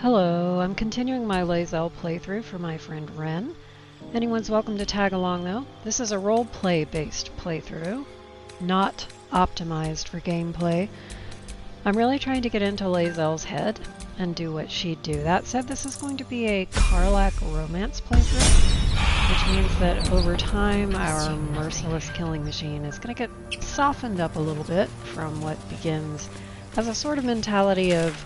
Hello, I'm continuing my Lae'Zel playthrough for my friend Ren. Anyone's welcome to tag along though. This is a role-play based playthrough, not optimized for gameplay. I'm really trying to get into Lae'Zel's head and do what she'd do. That said, this is going to be a Karlach romance playthrough, which means that over time our merciless killing machine is going to get softened up a little bit from what begins as a sort of mentality of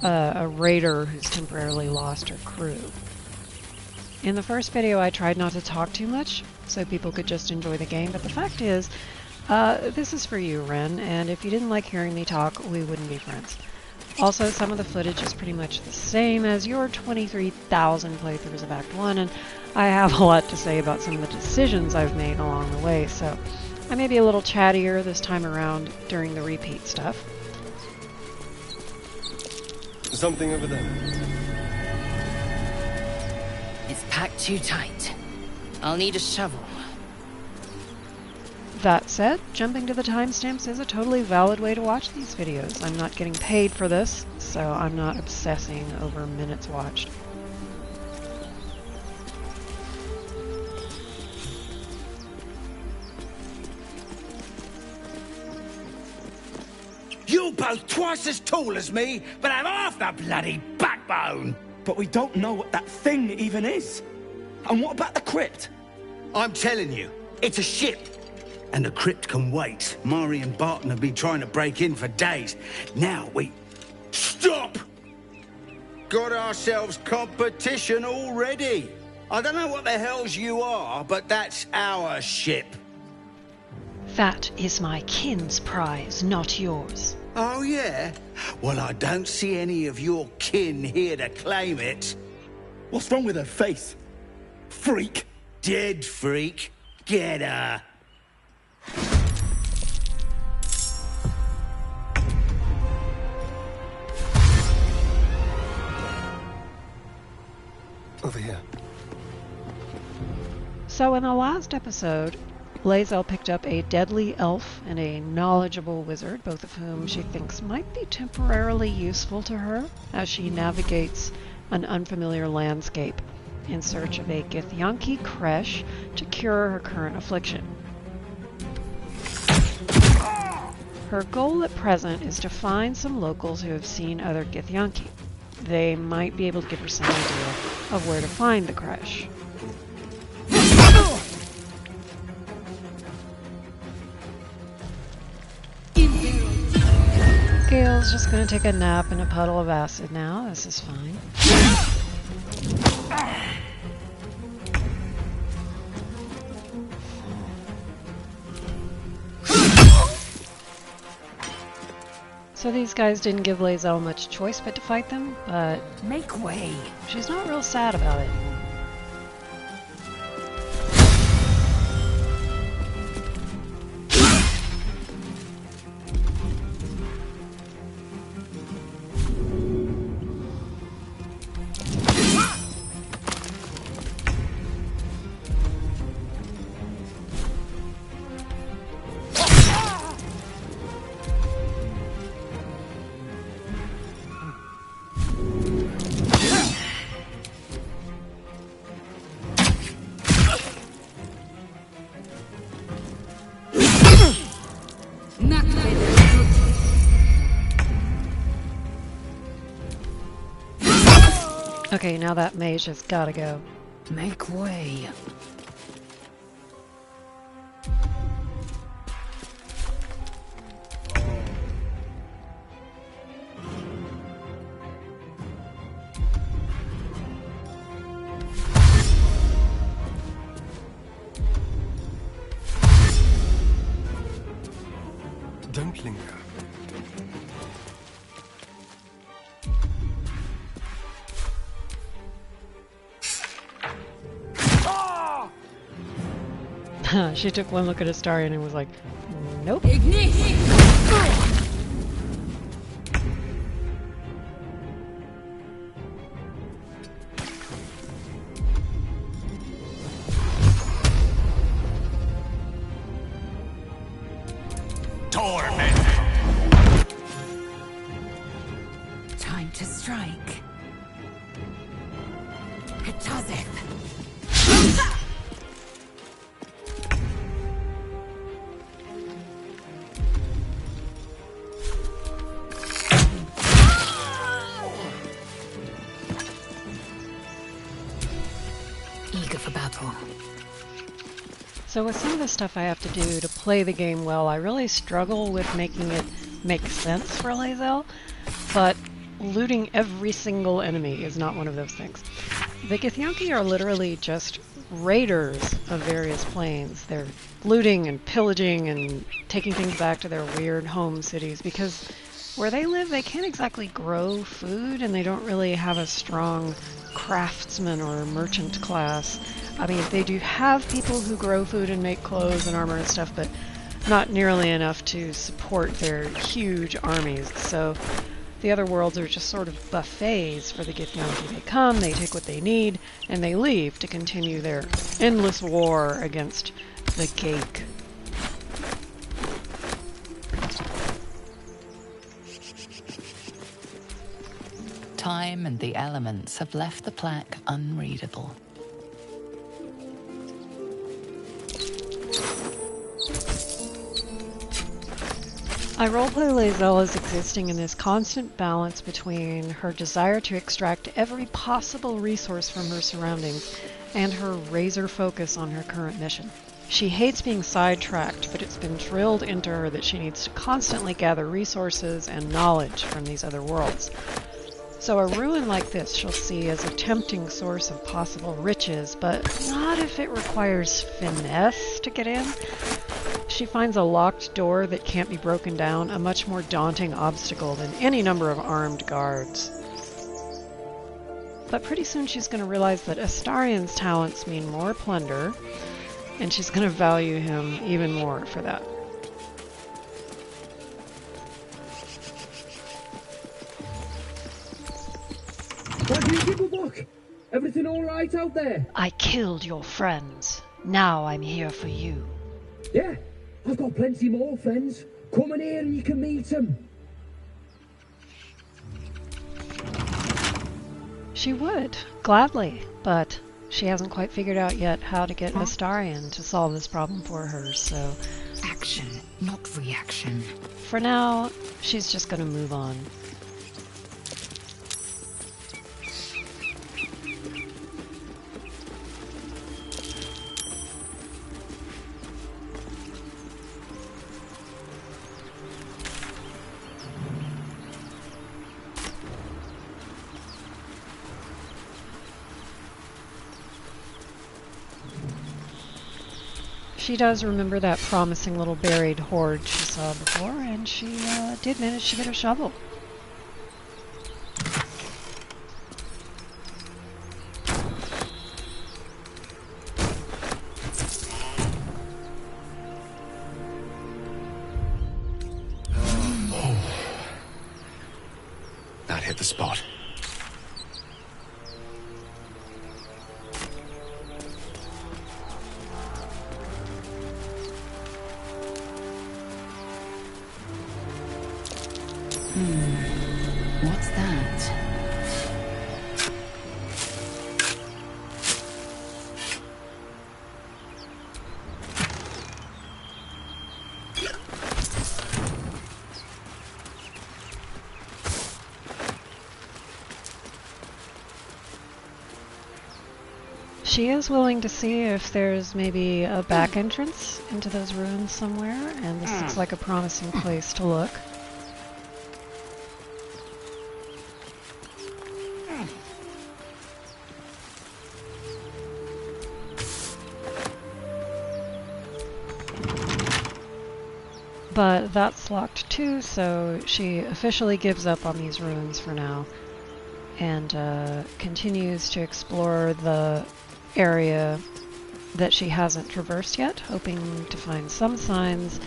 a raider who's temporarily lost her crew. In the first video I tried not to talk too much so people could just enjoy the game, but the fact is, this is for you, Ren, and if you didn't like hearing me talk, we wouldn't be friends. Also, some of the footage is pretty much the same as your 23,000 playthroughs of Act 1, and I have a lot to say about some of the decisions I've made along the way, so I may be a little chattier this time around during the repeat stuff. Something over there. It's packed too tight. I'll need a shovel. That said, jumping to the timestamps is a totally valid way to watch these videos. I'm not getting paid for this, so I'm not obsessing over minutes watched. You're both twice as tall as me, but have half the bloody backbone! But we don't know what that thing even is. And what about the crypt? I'm telling you, it's a ship. And the crypt can wait. Mari and Barton have been trying to break in for days. Now we... Stop! Got ourselves competition already. I don't know what the hells you are, but that's our ship. That is my kin's prize, not yours. Oh, yeah? Well, I don't see any of your kin here to claim it. What's wrong with her face? Freak. Dead freak. Get her. Over here. So in the last episode, Lae'Zel picked up a deadly elf and a knowledgeable wizard, both of whom she thinks might be temporarily useful to her as she navigates an unfamiliar landscape in search of a Githyanki creche to cure her current affliction. Her goal at present is to find some locals who have seen other Githyanki. They might be able to give her some idea of where to find the creche. Gale's just gonna take a nap in a puddle of acid now. This is fine. So these guys didn't give Lae'Zel much choice but to fight them, but Make way. she's not real sad about it. Okay, now that mage has gotta go. Make way. Don't linger. She took one look at Astarion and was like, nope. Time to strike. Eager for battle. So with some of the stuff I have to do to play the game well, I really struggle with making it make sense for Lae'Zel, but looting every single enemy is not one of those things. The Githyanki are literally just raiders of various planes. They're looting and pillaging and taking things back to their weird home cities because where they live they can't exactly grow food and they don't really have a strong craftsman or merchant class. I mean, they do have people who grow food and make clothes and armor and stuff, but not nearly enough to support their huge armies. So the other worlds are just sort of buffets for the Githyanki. They come, they take what they need, and they leave to continue their endless war against the Guex. Time and the elements have left the plaque unreadable. I roleplay Lae'Zel as existing in this constant balance between her desire to extract every possible resource from her surroundings and her razor focus on her current mission. She hates being sidetracked, but it's been drilled into her that she needs to constantly gather resources and knowledge from these other worlds. So a ruin like this she'll see as a tempting source of possible riches, but not if it requires finesse to get in. She finds a locked door that can't be broken down a much more daunting obstacle than any number of armed guards. But pretty soon she's going to realize that Astarian's talents mean more plunder, and she's going to value him even more for that. What do you Gimblebock? Everything all right out there? I killed your friends. Now I'm here for you. Yeah, I've got plenty more friends. Come in here and you can meet them. She would, gladly, but she hasn't quite figured out yet how to get Astarian to solve this problem for her, so Action, not reaction. for now, she's just going to move on. She does remember that promising little buried hoard she saw before, and she did manage to get a shovel. That hit the spot. What's that? She is willing to see if there's maybe a back entrance into those ruins somewhere, and this looks like a promising place to look. But that's locked too, so she officially gives up on these ruins for now and continues to explore the area that she hasn't traversed yet, hoping to find some signs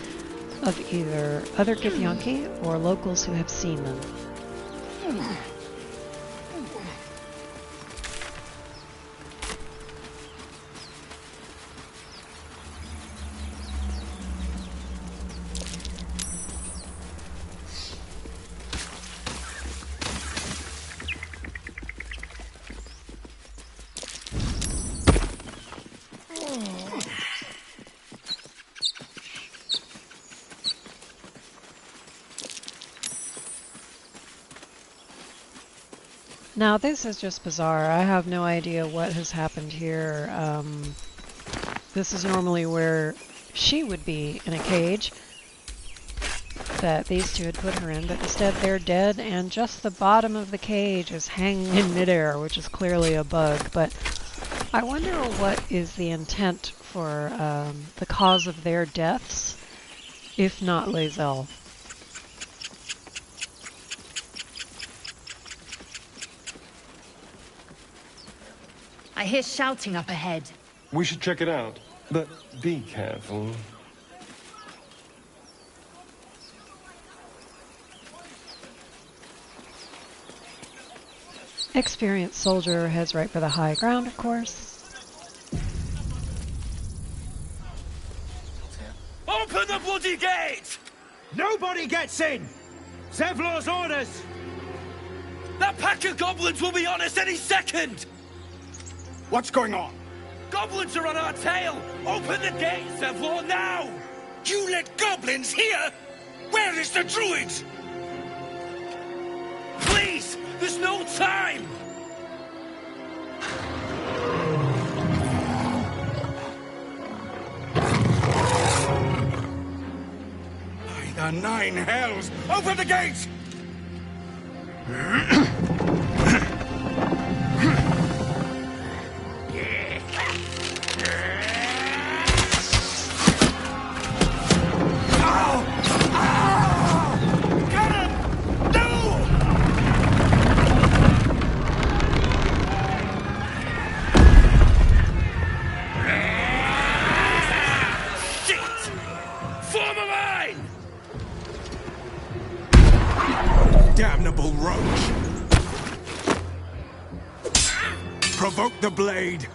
of either other Githyanki or locals who have seen them. Now, this is just bizarre. I have no idea what has happened here. This is normally where she would be, in a cage that these two had put her in, but instead they're dead, and just the bottom of the cage is hanging in midair, which is clearly a bug. But I wonder what is the intent for the cause of their deaths, if not Lae'Zel. I hear shouting up ahead. We should check it out, but be careful. Experienced soldier heads right for the high ground, of course. Open the bloody gate! Nobody gets in! Zevlor's orders! That pack of goblins will be on us any second! What's going on? Goblins are on our tail! Open the gate, Zevlor, now! You let goblins here? Where is the druid? Please! There's no time! By the nine hells! Open the gate! Damnable roach! Provoke the blade!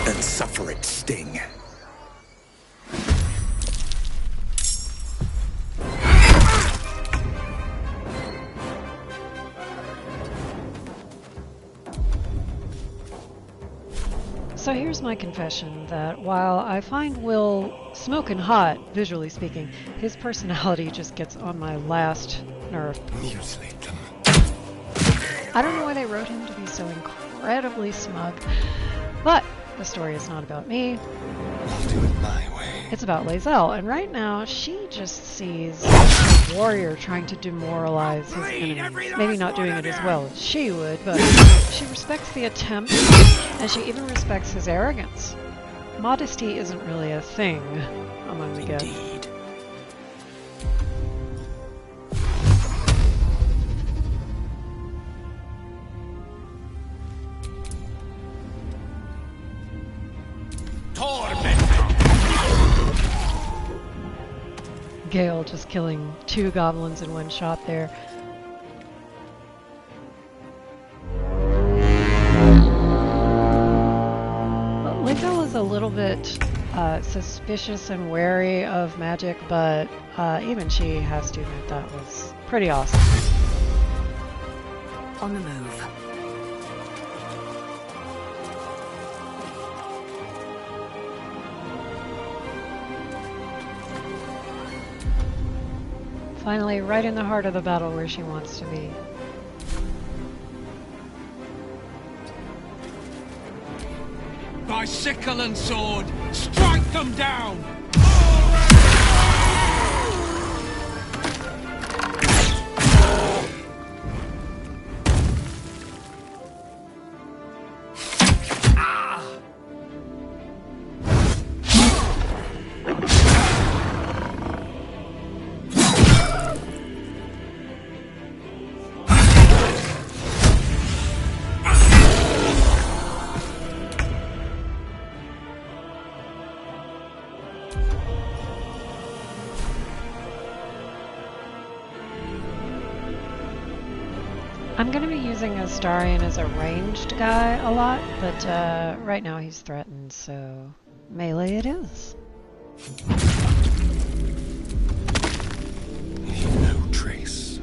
And suffer its sting. So here's my confession, that while I find Will smoking hot, visually speaking, his personality just gets on my last nerve. Mutilate them. I don't know why they wrote him to be so incredibly smug, but the story is not about me. I'll do it my way. It's about Lae'Zel, and right now she just sees a warrior trying to demoralize his enemies. Maybe not doing it as well as she would, but she respects the attempt, and she even respects his arrogance. Modesty isn't really a thing among the Guex. Indeed. Gale just killing 2 goblins in one shot there. Lae'Zel is a little bit suspicious and wary of magic, but even she has to admit that was pretty awesome. On the move. Finally, right in the heart of the battle where she wants to be. By sickle and sword, strike them down! I'm going to be using Astarion as a ranged guy a lot, but right now he's threatened, so melee it is. No trace.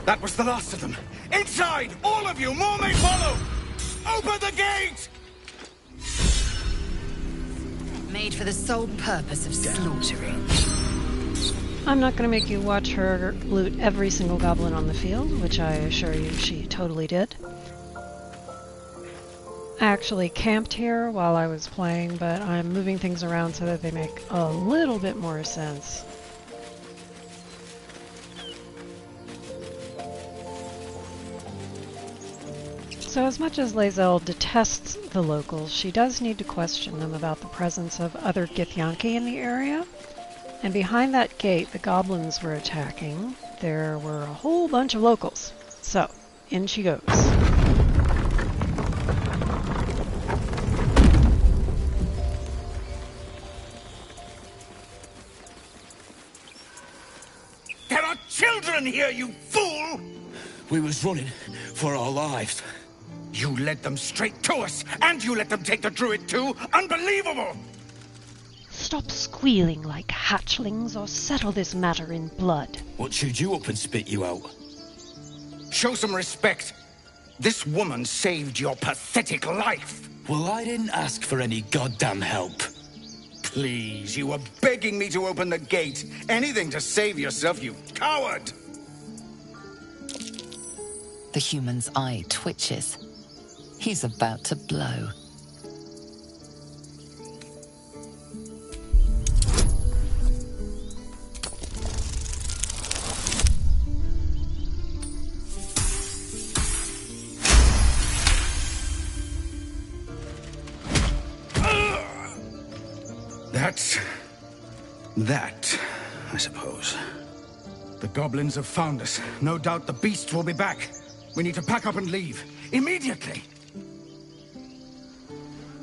That was the last of them. Inside! All of you! More may follow! Open the gate! Made for the sole purpose of slaughtering. I'm not going to make you watch her loot every single goblin on the field, which I assure you she totally did. I actually camped here while I was playing, but I'm moving things around so that they make a little bit more sense. So as much as Lae'Zel detests the locals, she does need to question them about the presence of other Githyanki in the area. And behind that gate the goblins were attacking, there were a whole bunch of locals. So, in she goes. There are children here, you fool! We was running for our lives. You led them straight to us, and you let them take the druid too? Unbelievable! Stop squealing like hatchlings or settle this matter in blood. What chewed you up and spit you out? Show some respect. This woman saved your pathetic life. Well, I didn't ask for any goddamn help. Please, you were begging me to open the gate. Anything to save yourself, you coward! The human's eye twitches. He's about to blow. That, I suppose. The goblins have found us. No doubt the beast will be back. We need to pack up and leave. Immediately!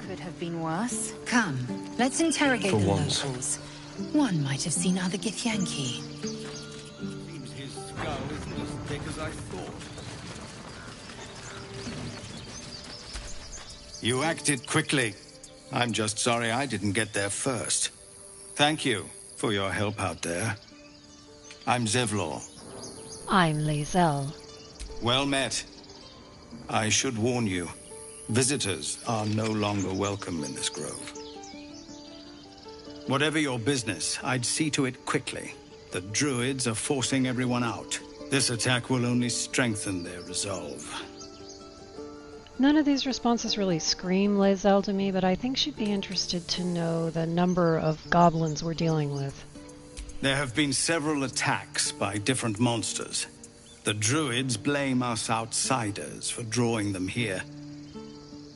Could have been worse. Come, let's interrogate For the once. locals. One might have seen other Githyanki. Seems his skull isn't as thick as I thought. You acted quickly. I'm just sorry I didn't get there first. Thank you for your help out there. I'm Zevlor. I'm Lae'Zel. Well met. I should warn you, visitors are no longer welcome in this grove. Whatever your business, I'd see to it quickly. The druids are forcing everyone out. This attack will only strengthen their resolve. None of these responses really scream Lae'Zel to me, but I think she'd be interested to know the number of goblins we're dealing with. There have been several attacks by different monsters. The druids blame us outsiders for drawing them here.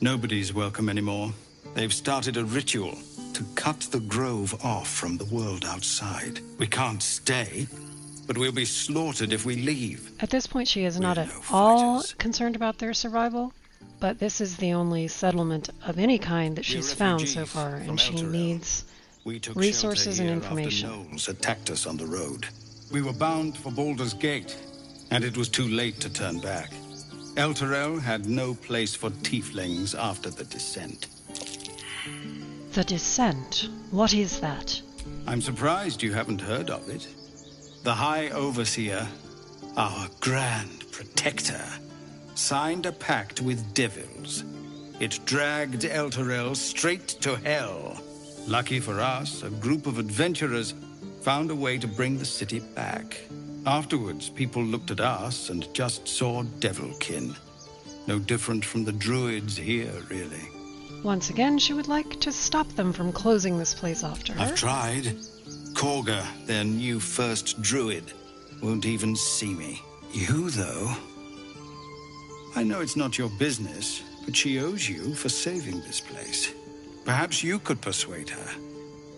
Nobody's welcome anymore. They've started a ritual to cut the grove off from the world outside. We can't stay, but we'll be slaughtered if we leave. At this point she is not We're at no all fighters. concerned about their survival, but this is the only settlement of any kind that she's found so far, and she from Elturel. needs We took resources shelter and here information. after gnolls attacked us on the road. We were bound for Baldur's Gate, and it was too late to turn back. Elturel had no place for tieflings after the descent. The Descent. What is that? I'm surprised you haven't heard of it. The High Overseer, our Grand Protector, signed a pact with devils. It dragged Elturel straight to hell. Lucky for us, a group of adventurers found a way to bring the city back. Afterwards, people looked at us and just saw devilkin. No different from the druids here, really. Once again, she would like to stop them from closing this place after her. I've tried. Korga, their new first druid, won't even see me. You, though? I know it's not your business, but she owes you for saving this place. Perhaps you could persuade her.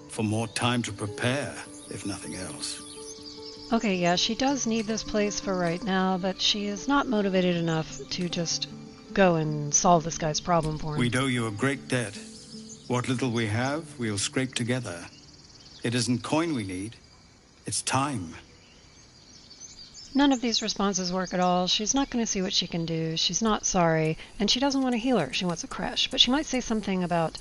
For more time to prepare, if nothing else. Okay, yeah, she does need this place for right now, but she is not motivated enough to just go and solve this guy's problem for him. We'd owe you a great debt. What little we have, we'll scrape together. It isn't coin we need, it's time. None of these responses work at all. She's not going to see what she can do. She's not sorry, and she doesn't want to heal her. She wants a creche, but she might say something about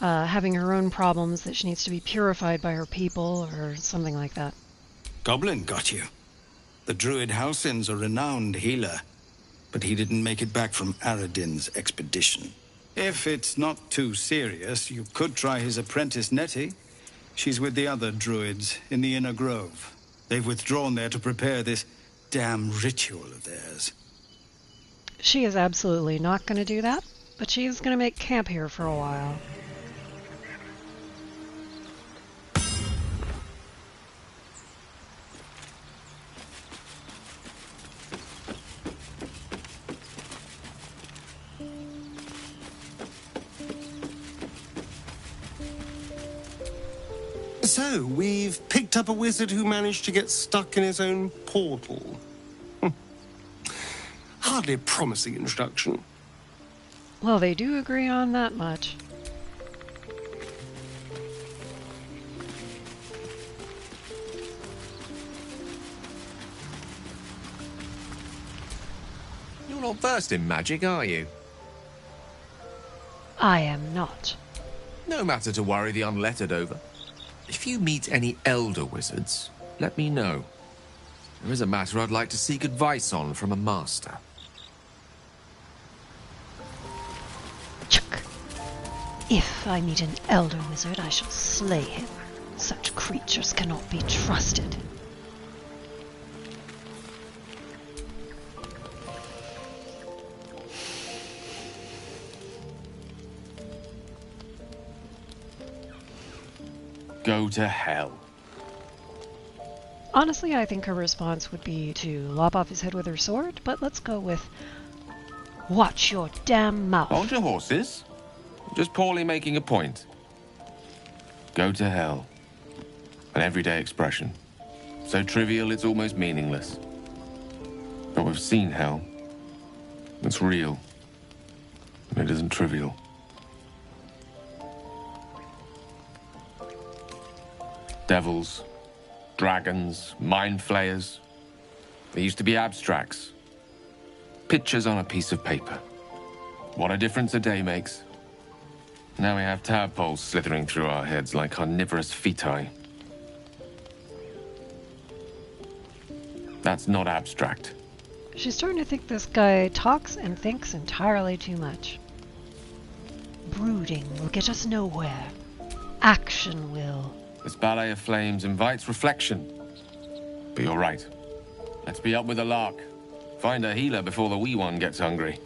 having her own problems, that she needs to be purified by her people, or something like that. Goblin got you. The druid Halsin's a renowned healer, but he didn't make it back from Aradin's expedition. If it's not too serious, you could try his apprentice Nettie. She's with the other druids in the Inner Grove. They've withdrawn there to prepare this damn ritual of theirs. She is absolutely not going to do that, but she is going to make camp here for a while. So, we've picked up a wizard who managed to get stuck in his own portal. Hardly a promising introduction. Well, they do agree on that much. You're not versed in magic, are you? I am not. No matter to worry the unlettered over. If you meet any elder wizards, let me know. There is a matter I'd like to seek advice on from a master. Chuck. If I meet an elder wizard, I shall slay him. Such creatures cannot be trusted. Go to hell. Honestly, I think her response would be to lop off his head with her sword, but let's go with watch your damn mouth. Hold your horses. Just poorly making a point. Go to hell. An everyday expression. So trivial it's almost meaningless. But we've seen hell. It's real. And it isn't trivial. Devils, dragons, mind flayers. They used to be abstracts. Pictures on a piece of paper. What a difference a day makes. Now we have tadpoles slithering through our heads like carnivorous feti. That's not abstract. She's starting to think this guy talks and thinks entirely too much. Brooding will get us nowhere. Action will. This ballet of flames invites reflection. But you're right. Let's be up with the lark. Find a healer before the wee one gets hungry.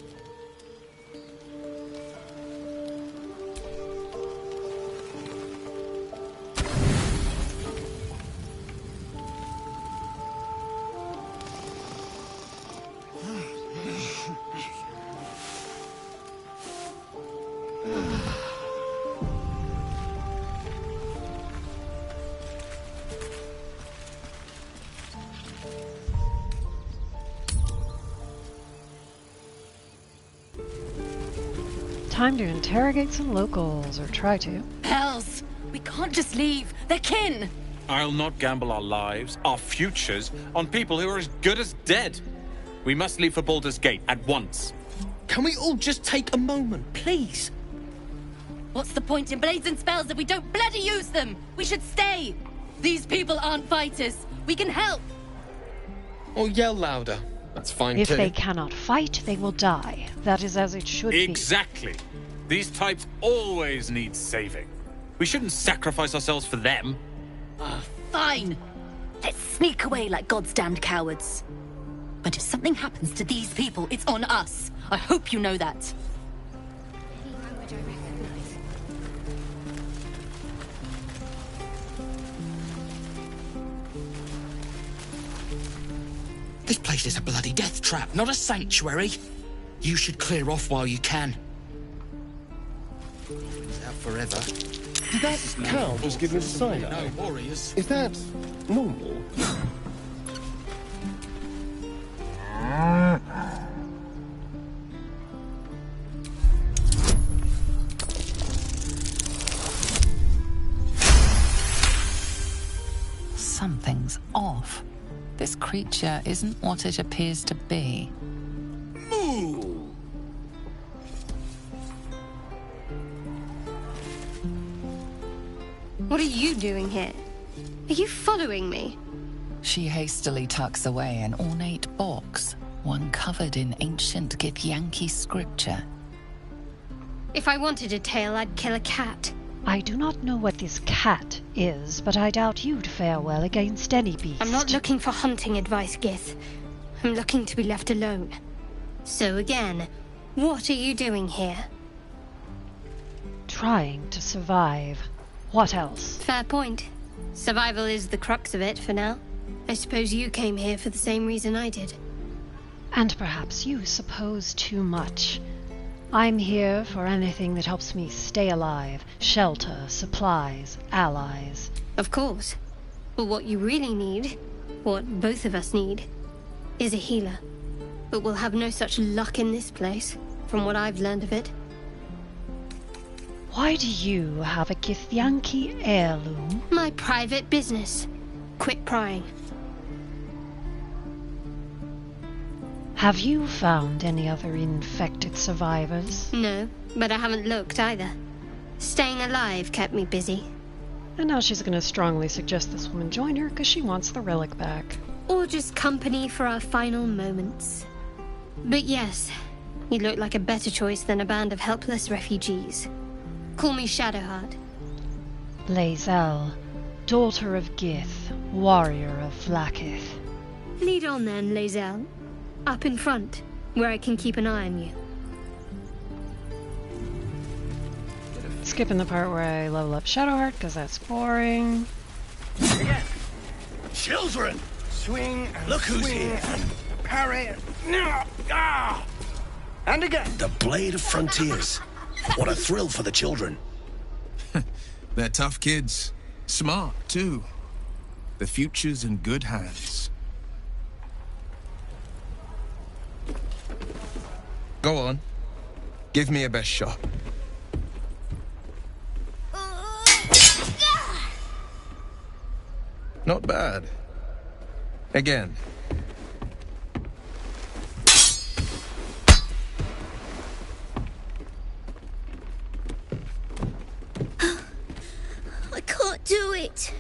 Time to interrogate some locals, or try to. Hells! We can't just leave. They're kin! I'll not gamble our lives, our futures, on people who are as good as dead. We must leave for Baldur's Gate at once. Can we all just take a moment, please? What's the point in blades and spells if we don't bloody use them? We should stay! These people aren't fighters. We can help! Or yell louder. That's fine If too. they cannot fight, they will die. That is as it should be. Exactly. These types always need saving. We shouldn't sacrifice ourselves for them. Fine. Let's sneak away like God's damned cowards. But if something happens to these people, it's on us. I hope you know that. This place is a bloody death trap, not a sanctuary. You should clear off while you can. It's out forever. That cow was given a sign. No warriors. Is that normal? Something's off. This creature isn't what it appears to be. Moo! What are you doing here? Are you following me? She hastily tucks away an ornate box. one covered in ancient Githyanki scripture. If I wanted a tail, I'd kill a cat. I do not know what this cat is, but I doubt you'd fare well against any beast. I'm not looking for hunting advice, Gith. I'm looking to be left alone. So again, what are you doing here? Trying to survive. What else? Fair point. Survival is the crux of it for now. I suppose you came here for the same reason I did. And perhaps you suppose too much. I'm here for anything that helps me stay alive. Shelter, supplies, allies. Of course. But what you really need, what both of us need, is a healer. But we'll have no such luck in this place, from what I've learned of it. Why do you have a Githyanki heirloom? My private business. Quit prying. Have you found any other infected survivors? No, but I haven't looked either. Staying alive kept me busy. And now she's going to strongly suggest this woman join her because she wants the relic back. Or just company for our final moments. But yes, you look like a better choice than a band of helpless refugees. Call me Shadowheart. Lae'Zel, daughter of Gith, warrior of Vlaakith. Lead on then, Lae'Zel. Up in front, where I can keep an eye on you. Skipping the part where I level up Shadowheart, because that's boring. Again. Children! Swing and look who's here. And parry. No! Ah! And again. The Blade of Frontiers. What a thrill for the children. They're tough kids. Smart, too. The future's in good hands. Go on. Give me a best shot. Not bad. Again. I can't do it.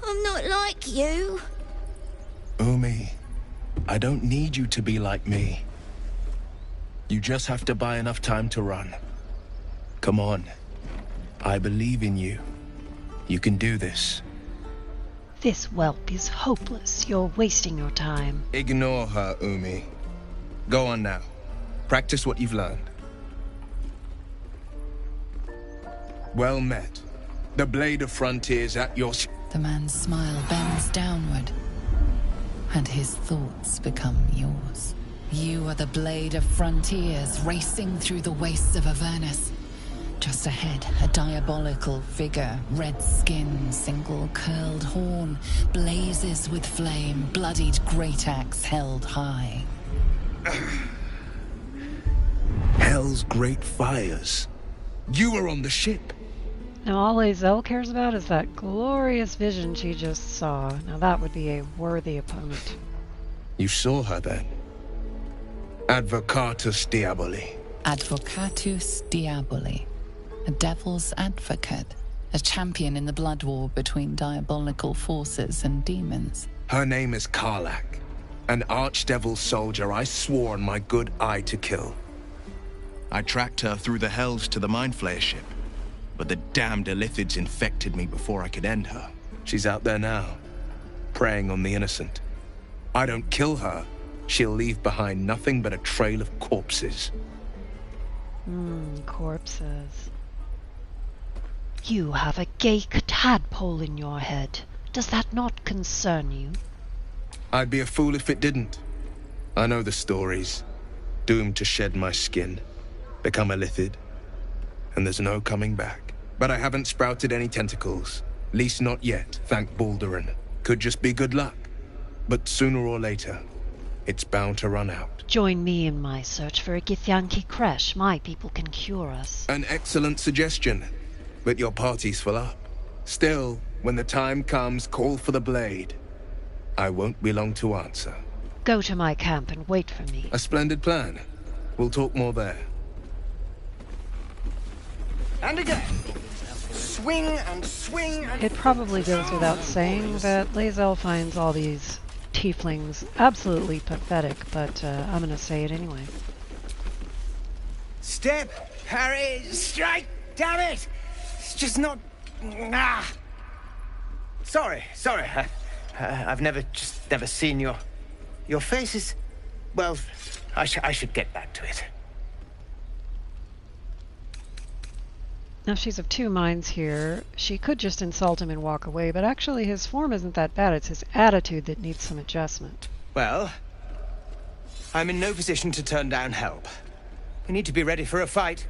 I'm not like you. Umi, I don't need you to be like me. You just have to buy enough time to run. Come on. I believe in you. You can do this. This whelp is hopeless. You're wasting your time. Ignore her, Umi. Go on now. Practice what you've learned. Well met. The Blade of Frontiers at your... The man's smile bends downward, and his thoughts become yours. You are the Blade of Frontiers, racing through the wastes of Avernus. Just ahead, a diabolical figure, red skin, single curled horn, blazes with flame, bloodied great axe held high. Hell's great fires. You were on the ship. Now all Lae'Zel cares about is that glorious vision she just saw. Now that would be a worthy opponent. You saw her then? Advocatus Diaboli. Advocatus Diaboli. A devil's advocate. A champion in the blood war between diabolical forces and demons. Her name is Karlach. An archdevil soldier I swore on my good eye to kill. I tracked her through the hells to the Mindflayer ship, but the damned Illithids infected me before I could end her. She's out there now, preying on the innocent. I don't kill her, she'll leave behind nothing but a trail of corpses. Corpses. You have a gake tadpole in your head. Does that not concern you? I'd be a fool if it didn't. I know the stories. Doomed to shed my skin, become a Illithid, and there's no coming back. But I haven't sprouted any tentacles. Least not yet, thank Baldur. Could just be good luck. But sooner or later, it's bound to run out. Join me in my search for a Githyanki creche. My people can cure us. An excellent suggestion, but your party's full up. Still, when the time comes, call for the blade. I won't be long to answer. Go to my camp and wait for me. A splendid plan. We'll talk more there. And again. Swing and swing and... It probably goes without saying that Lae'Zel finds all these tiefling's absolutely pathetic, but I'm gonna say it anyway. Step, parry, strike, damn it! It's just not... Ah! Sorry. I've never seen your face is... Well, I should get back to it. Now she's of two minds here. She could just insult him and walk away, but actually his form isn't that bad. It's his attitude that needs some adjustment. Well, I'm in no position to turn down help. We need to be ready for a fight,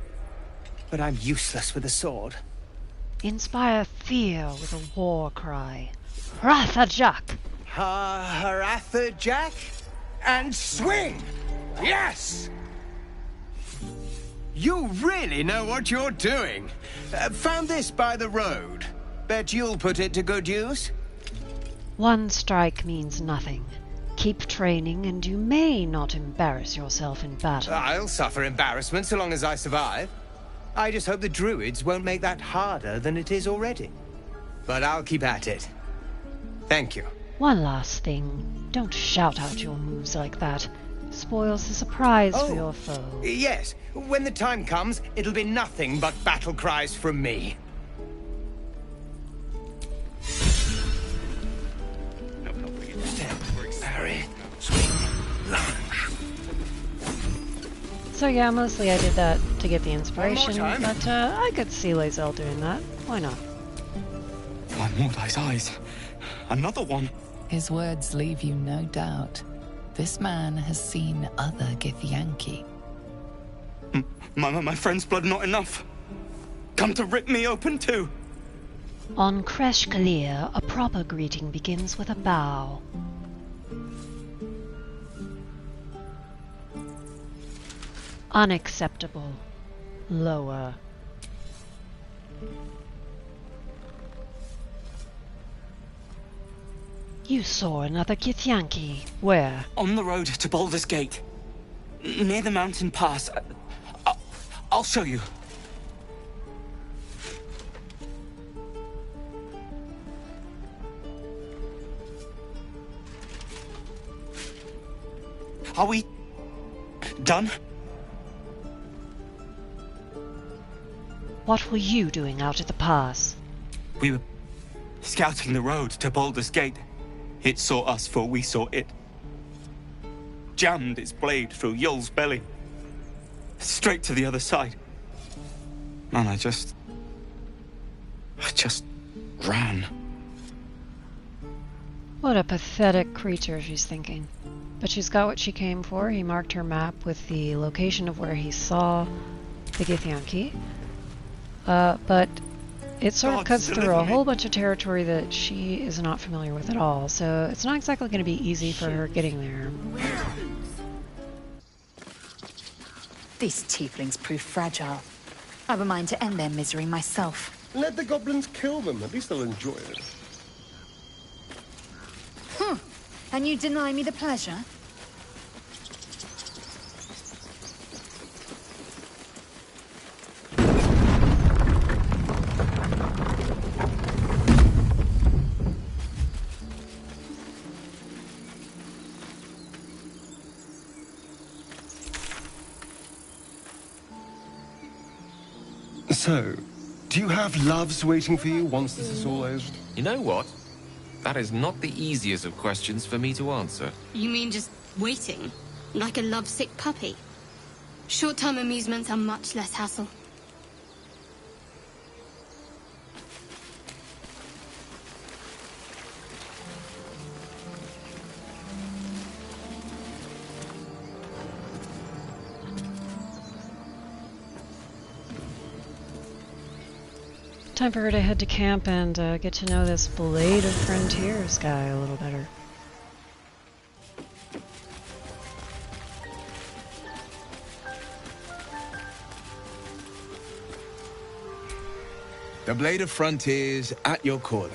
but I'm useless with a sword. Inspire fear with a war cry. Ratha Jack! Ratha Jack? And swing! Yes! You really know what you're doing. Found this by the road. Bet you'll put it to good use? One strike means nothing. Keep training and you may not embarrass yourself in battle. I'll suffer embarrassment so long as I survive. I just hope the druids won't make that harder than it is already. But I'll keep at it. Thank you. One last thing. Don't shout out your moves like that. Spoils the surprise for your foe. Yes, when the time comes, it'll be nothing but battle cries from me. Parry, swing, lunge. So yeah, mostly I did that to get the inspiration, One more time. but I could see Lae'Zel doing that. Why not? One more guy's eyes. Another one. His words leave you no doubt. This man has seen other Githyanki. My friend's blood not enough. Come to rip me open too. On Creche, a proper greeting begins with a bow. Unacceptable. Lower. You saw another Githyanki. Where? On the road to Baldur's Gate. Near the mountain pass. I'll show you. Are we done? What were you doing out at the pass? We were scouting the road to Baldur's Gate. It saw us, for we saw it. Jammed its blade through Yul's belly. Straight to the other side. Man, I just ran. What a pathetic creature, she's thinking. But she's got what she came for. He marked her map with the location of where he saw the Githyanki. But it sort of cuts through a whole bunch of territory that she is not familiar with at all, so it's not exactly going to be easy for her getting there. These tieflings prove fragile. I've a mind to end their misery myself. Let the goblins kill them. At least they'll enjoy it. And you deny me the pleasure? So, do you have loves waiting for you once this is all over? You know what? That is not the easiest of questions for me to answer. You mean just waiting? Like a lovesick puppy? Short-term amusements are much less hassle. Time for her to head to camp and get to know this Blade of Frontiers guy a little better. The Blade of Frontiers at your calling.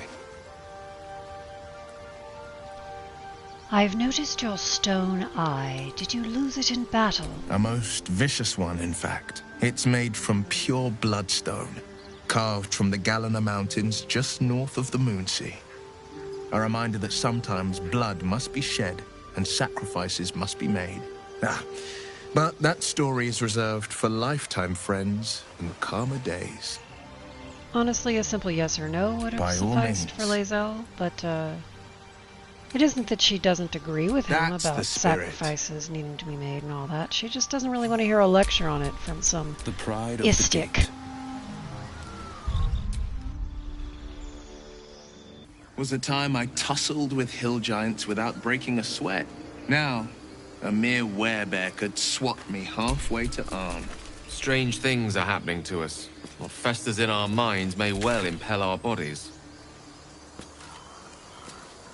I've noticed your stone eye. Did you lose it in battle? A most vicious one, in fact. It's made from pure bloodstone, carved from the Galena Mountains just north of the Moonsea. A reminder that sometimes blood must be shed and sacrifices must be made. But that story is reserved for lifetime friends and calmer days. Honestly, a simple yes or no would have sufficed for Lae'Zel, but it isn't that she doesn't agree with him about sacrifices needing to be made and all that. She just doesn't really want to hear a lecture on it from some istic. Was a time I tussled with hill giants without breaking a sweat. Now, a mere werebear could swat me halfway to arm. Strange things are happening to us. What festers in our minds may well impel our bodies.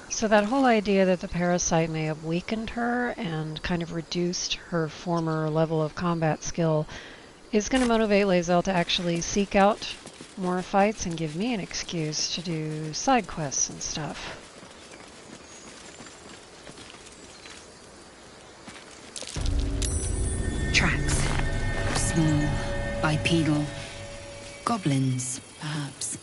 So that whole idea that the parasite may have weakened her and kind of reduced her former level of combat skill is going to motivate Lae'Zel to actually seek out more fights and give me an excuse to do side quests and stuff. Tracks. Small, bipedal. Goblins, perhaps.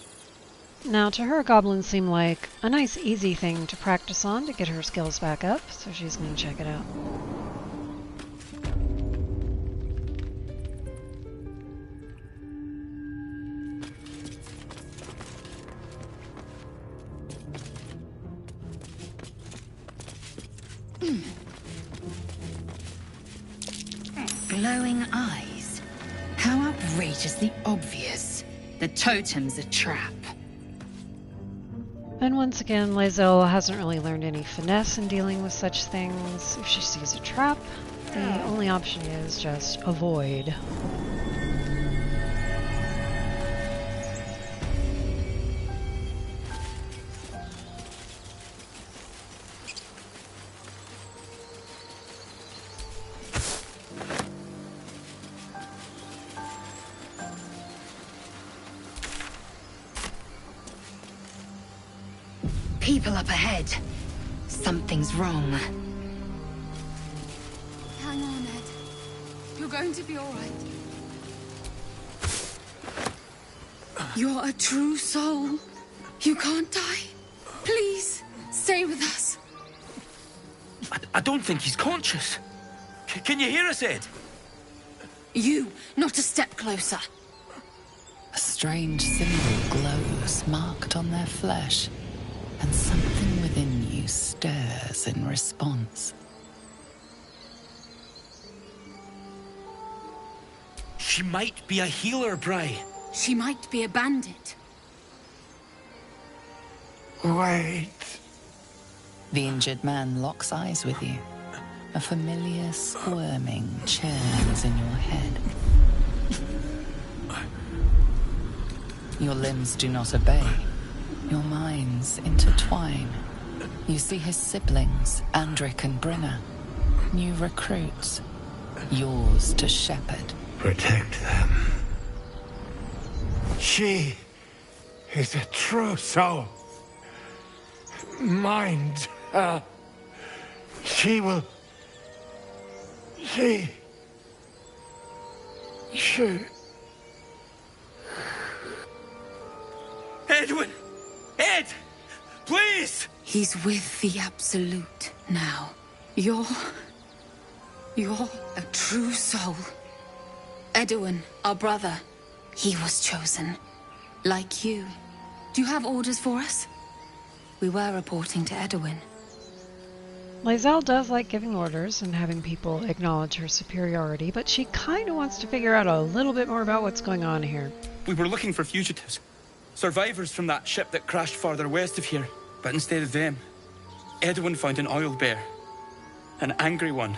Now, to her, goblins seem like a nice, easy thing to practice on to get her skills back up, so she's going to check it out. Glowing eyes. How outrageously obvious. The totem's a trap. And once again, Lae'Zel hasn't really learned any finesse in dealing with such things. If she sees a trap, the only option is just avoid. People up ahead. Something's wrong. Hang on, Ed. You're going to be all right. You're a true soul. You can't die. Please, stay with us. I don't think he's conscious. Can you hear us, Ed? You, not a step closer. A strange symbol glows, marked on their flesh, and something within you stirs in response. She might be a healer, Bry. She might be a bandit. Wait. The injured man locks eyes with you. A familiar squirming churns in your head. Your limbs do not obey. Your minds intertwine. You see his siblings, Andric and Brynna. New recruits. Yours to shepherd. Protect them. She is a true soul. Mind her. She will... She... Edwin! Ed! Please! He's with the Absolute now. You're a true soul. Edwin, our brother, he was chosen. Like you. Do you have orders for us? We were reporting to Edwin. Lae'Zel does like giving orders and having people acknowledge her superiority, but she kind of wants to figure out a little bit more about what's going on here. We were looking for fugitives. Survivors from that ship that crashed farther west of here. But instead of them, Edwin found an oil bear. An angry one.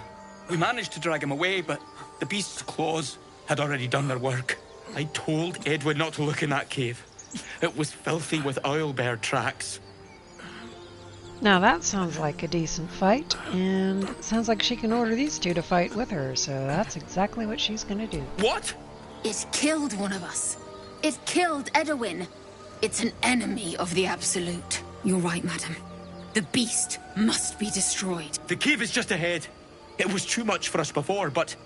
We managed to drag him away, but the beast's claws had already done their work. I told Edwin not to look in that cave. It was filthy with oil bear tracks. Now that sounds like a decent fight, and it sounds like she can order these two to fight with her, so that's exactly what she's gonna do. What? It killed one of us. It killed Edwin. It's an enemy of the Absolute. You're right, madam. The beast must be destroyed. The cave is just ahead. It was too much for us before, but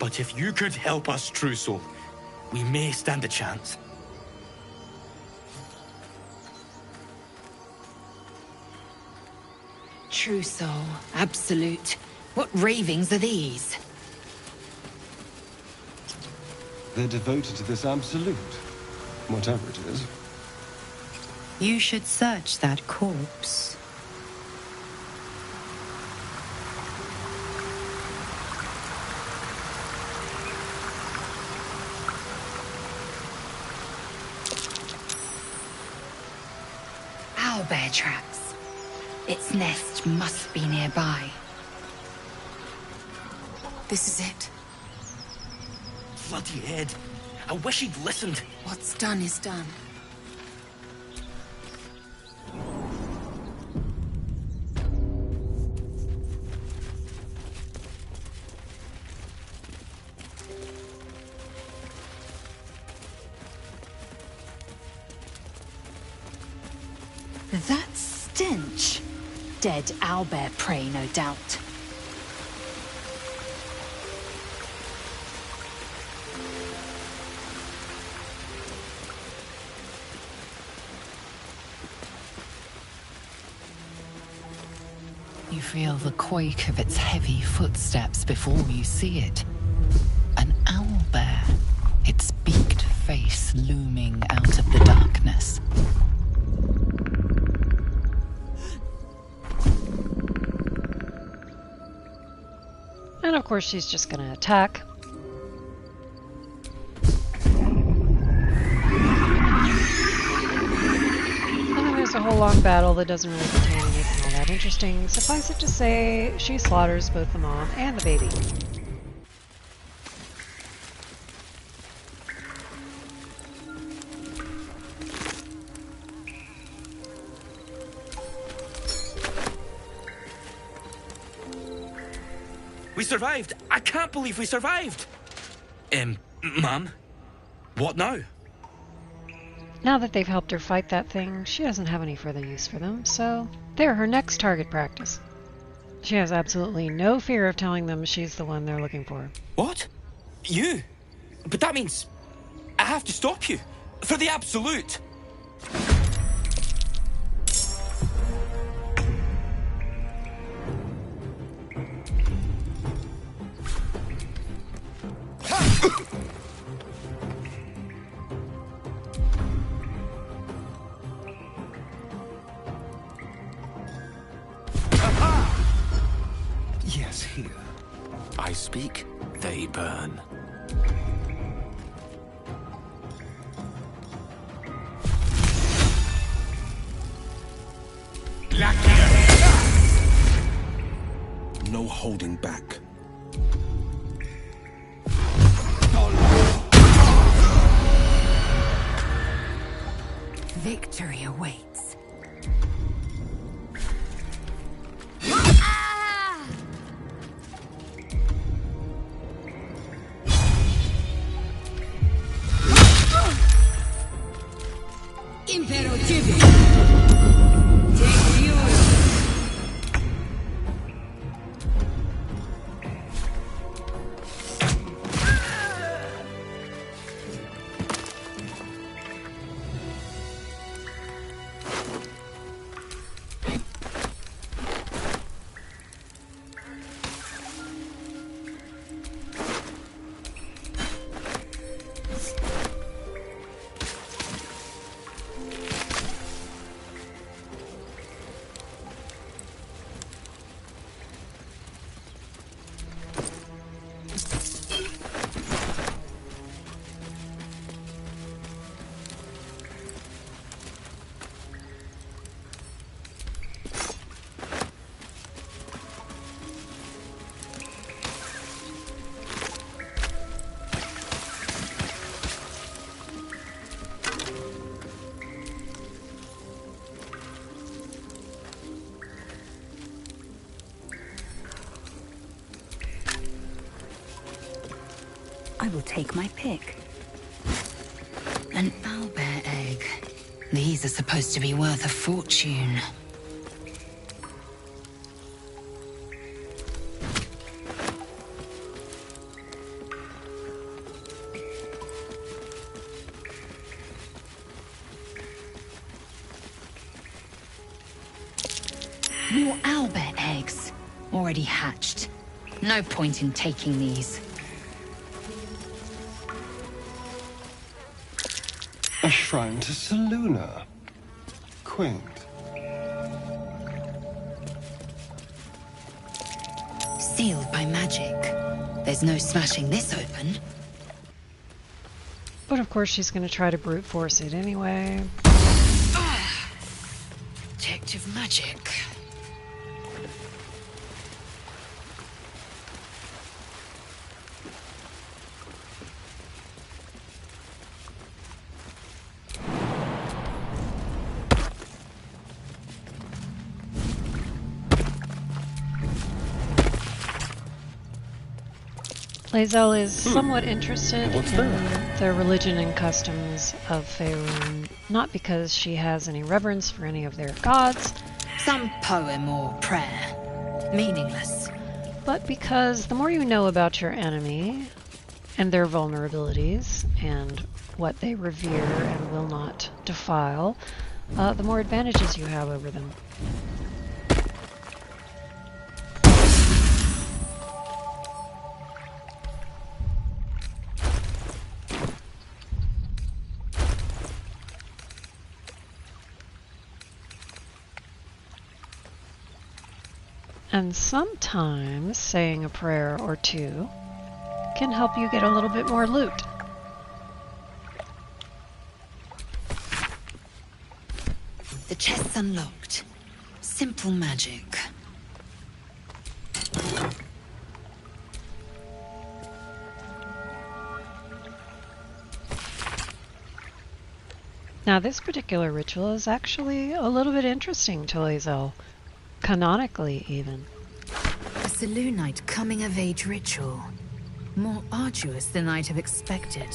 if you could help us, True Soul, we may stand a chance. true soul, absolute. What ravings are these? They're devoted to this absolute, whatever it is. You should search that corpse. Owlbear tracks. Its nest must be nearby. This is it. Bloody head. I wish he'd listened. What's done is done. That stench. Dead owlbear prey, no doubt. You feel the quake of its heavy footsteps before you see it. An owlbear, its beaked face looming out of the darkness. And of course she's just gonna attack. And then there's a whole long battle that doesn't really contain anything all that interesting. Suffice it to say, she slaughters both the mom and the baby. We survived! I can't believe we survived! Ma'am? What now? Now that they've helped her fight that thing, she doesn't have any further use for them, so they're her next target practice. She has absolutely no fear of telling them she's the one they're looking for. What? You? But that means I have to stop you. For the absolute. Yes, here. I speak, they burn. No holding back. Victory awaits. I will take my pick. An owlbear egg. These are supposed to be worth a fortune. More owlbear eggs. Already hatched. No point in taking these. A shrine to Selûne. Quaint. Sealed by magic. There's no smashing this open. But of course she's going to try to brute force it anyway. Detective magic. Lae'Zel is somewhat interested What's in that? the religion and customs of Faerun, not because she has any reverence for any of their gods, Some poem or prayer. Meaningless. but because the more you know about your enemy and their vulnerabilities and what they revere and will not defile, the more advantages you have over them. And sometimes saying a prayer or two can help you get a little bit more loot. The chest's unlocked. Simple magic. Now this particular ritual is actually a little bit interesting to Lae'Zel. Canonically, even. A Selûnite coming-of-age ritual. More arduous than I'd have expected.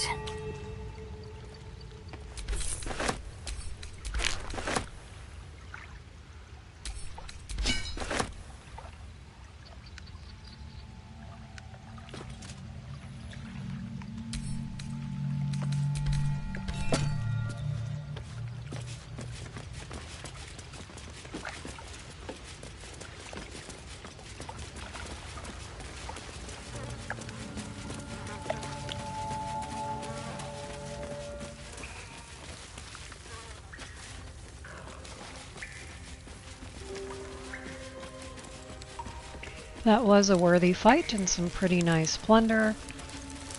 That was a worthy fight and some pretty nice plunder,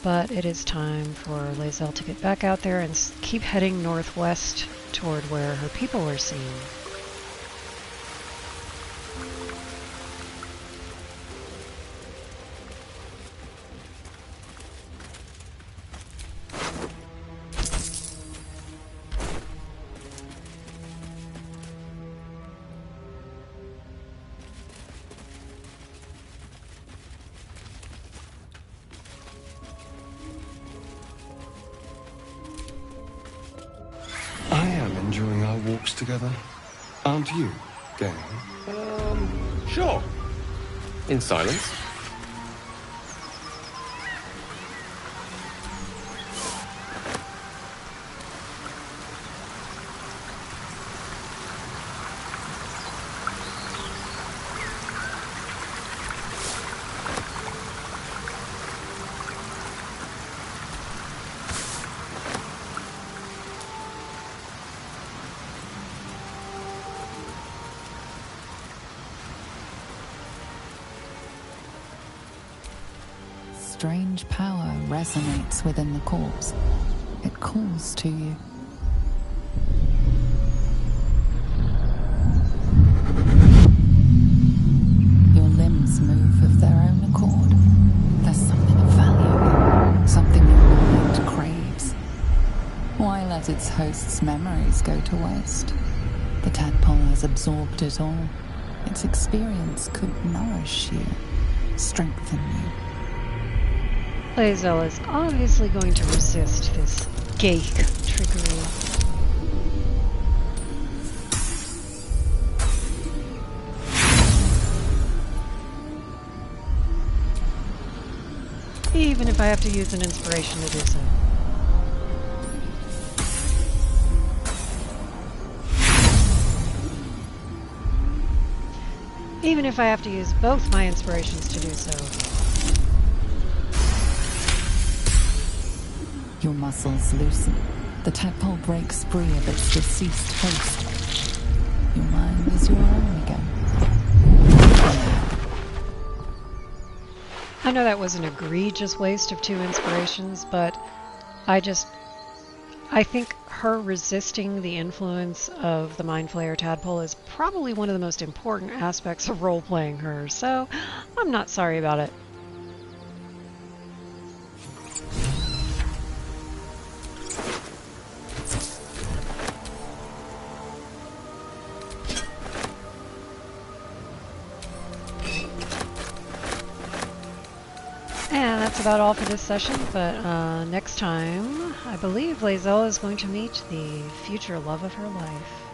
but it is time for Lae'Zel to get back out there and keep heading northwest toward where her people are seen. I am enjoying our walks together. Aren't you, gang? Sure. In silence. Strange power resonates within the corpse. It calls to you. Your limbs move of their own accord. There's something of value, something your mind craves. Why let its host's memories go to waste? The tadpole has absorbed it all. Its experience could nourish you, strengthen you. Lae'Zel is obviously going to resist this Guex trickery. Even if I have to use an inspiration to do so. even if I have to use both my inspirations to do so. Your muscles loosen. The tadpole breaks free of its deceased host. Your mind is your own again. I know that was an egregious waste of 2 inspirations, but I think her resisting the influence of the Mind Flayer tadpole is probably one of the most important aspects of role-playing her, so I'm not sorry about it. And that's about all for this session, but next time, I believe Lae'Zel is going to meet the future love of her life.